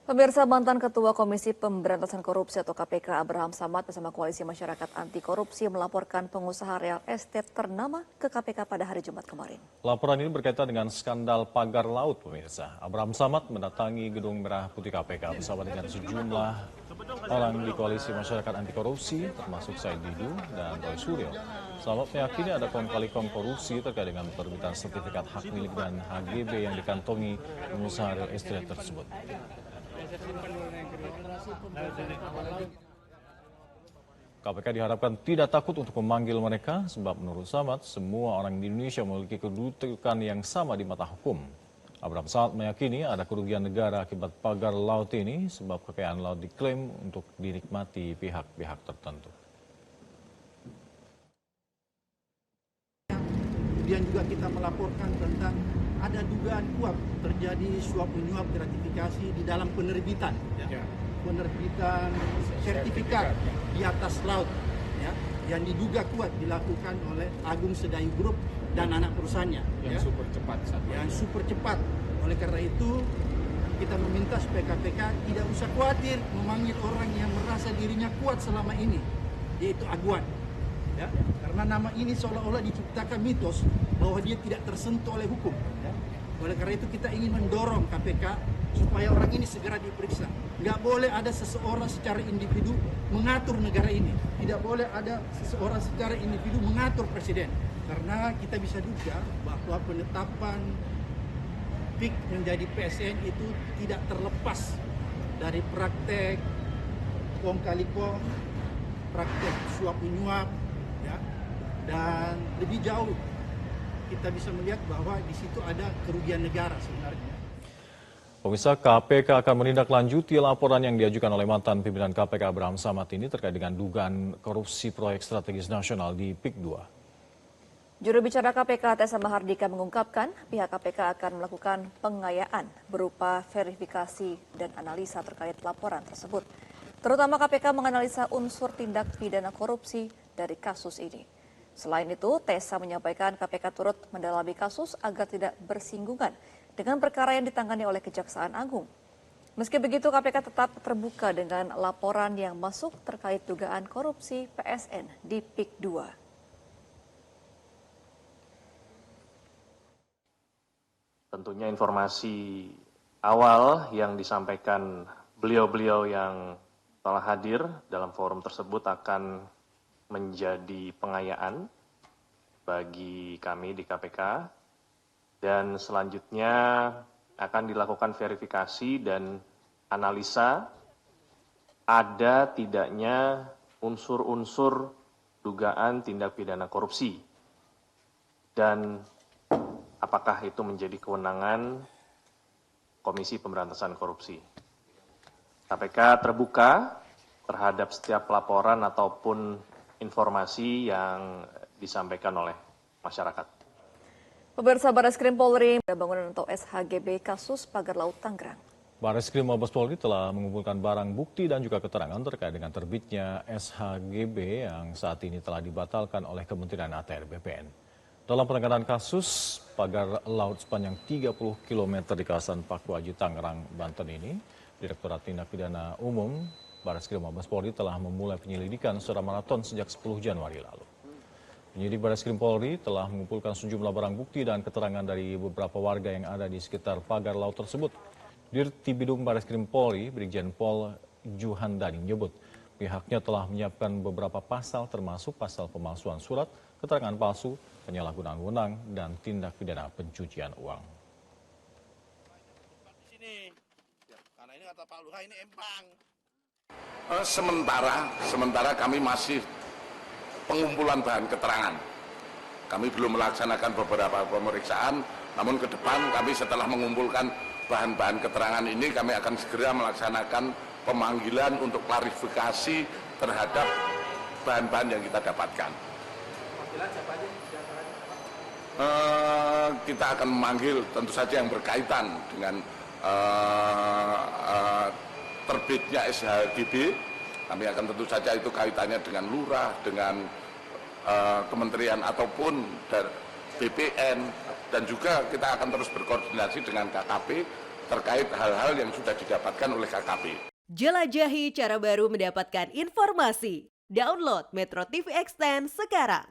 Pemirsa, mantan Ketua Komisi Pemberantasan Korupsi atau KPK Abraham Samad bersama Koalisi Masyarakat Anti Korupsi melaporkan pengusaha real estate ternama ke KPK pada hari Jumat kemarin. Laporan ini berkaitan dengan skandal pagar laut, pemirsa. Abraham Samad mendatangi Gedung Merah Putih KPK bersama dengan sejumlah orang di Koalisi Masyarakat Anti Korupsi, termasuk Said Didu dan Roy Suryo. Samad meyakini ada kong-kali kong korupsi terkait dengan penerbitan sertifikat hak milik dan HGB yang dikantongi pengusaha real estate tersebut. KPK diharapkan tidak takut untuk memanggil mereka sebab menurut Samad, semua orang di Indonesia memiliki kedudukan yang sama di mata hukum. Abraham Samad meyakini ada kerugian negara akibat pagar laut ini sebab kekayaan laut diklaim untuk dinikmati pihak-pihak tertentu. Kemudian juga kita melaporkan tentang ada dugaan kuap terjadi suap menyuap gratifikasi di dalam penerbitan sertifikat di atas laut yang diduga kuat dilakukan oleh Agung Sedayu Group dan anak perusahaannya yang super cepat. Oleh karena itu kita meminta supaya KPK tidak usah khawatir memanggil orang yang merasa dirinya kuat selama ini, yaitu Aguan. Karena nama ini seolah-olah diciptakan mitos bahwa dia tidak tersentuh oleh hukum. Oleh karena itu kita ingin mendorong KPK supaya orang ini segera diperiksa. Nggak boleh ada seseorang secara individu mengatur negara ini. Tidak boleh ada seseorang secara individu mengatur presiden. Karena kita bisa duga bahwa penetapan PIK menjadi PSN itu tidak terlepas dari praktek kong kali kong, praktek suap menyuap, dan lebih jauh kita bisa melihat bahwa di situ ada kerugian negara sebenarnya. Pemirsa, KPK akan menindaklanjuti laporan yang diajukan oleh mantan pimpinan KPK Abraham Samad ini terkait dengan dugaan korupsi proyek strategis nasional di PIK 2. Juru bicara KPK Tessa Mahardika mengungkapkan pihak KPK akan melakukan pengayaan berupa verifikasi dan analisa terkait laporan tersebut. Terutama KPK menganalisa unsur tindak pidana korupsi dari kasus ini. Selain itu, Tessa menyampaikan KPK turut mendalami kasus agar tidak bersinggungan dengan perkara yang ditangani oleh Kejaksaan Agung. Meski begitu, KPK tetap terbuka dengan laporan yang masuk terkait dugaan korupsi PSN di PIK 2. Tentunya informasi awal yang disampaikan beliau-beliau yang telah hadir dalam forum tersebut akan menjadi pengayaan bagi kami di KPK, dan selanjutnya akan dilakukan verifikasi dan analisa ada tidaknya unsur-unsur dugaan tindak pidana korupsi dan apakah itu menjadi kewenangan Komisi Pemberantasan Korupsi. KPK terbuka terhadap setiap laporan ataupun informasi yang disampaikan oleh masyarakat. Pemirsa, Barreskrim Polri bangunan atau SHGB kasus pagar laut Tangerang. Barreskrim Mabes Polri telah mengumpulkan barang bukti dan juga keterangan terkait dengan terbitnya SHGB yang saat ini telah dibatalkan oleh Kementerian ATR BPN. Dalam penanganan kasus pagar laut sepanjang 30 km di kawasan Pakuaji, Tangerang, Banten ini, Direktorat Tindak Pidana Umum Barreskrim Mabes Polri telah memulai penyelidikan secara maraton sejak 10 Januari lalu. Penyidik Barreskrim Polri telah mengumpulkan sejumlah barang bukti dan keterangan dari beberapa warga yang ada di sekitar pagar laut tersebut. Dirtibidum Barreskrim Polri, Brigjen Pol Juhandani menyebut pihaknya telah menyiapkan beberapa pasal termasuk pasal pemalsuan surat, keterangan palsu, penyalahgunaan wewenang, dan tindak pidana pencucian uang. Karena ini kata Pak Lurah ini empang. Sementara kami masih pengumpulan bahan keterangan. Kami belum melaksanakan beberapa pemeriksaan, namun ke depan kami setelah mengumpulkan bahan-bahan keterangan ini, kami akan segera melaksanakan pemanggilan untuk klarifikasi terhadap bahan-bahan yang kita dapatkan. Kita akan memanggil tentu saja yang berkaitan dengan terbitnya SHGB. Kami akan tentu saja itu kaitannya dengan lurah, dengan kementerian ataupun BPN, dan juga kita akan terus berkoordinasi dengan KKP terkait hal-hal yang sudah didapatkan oleh KKP. Jelajahi cara baru mendapatkan informasi. Download Metro TV Extend sekarang.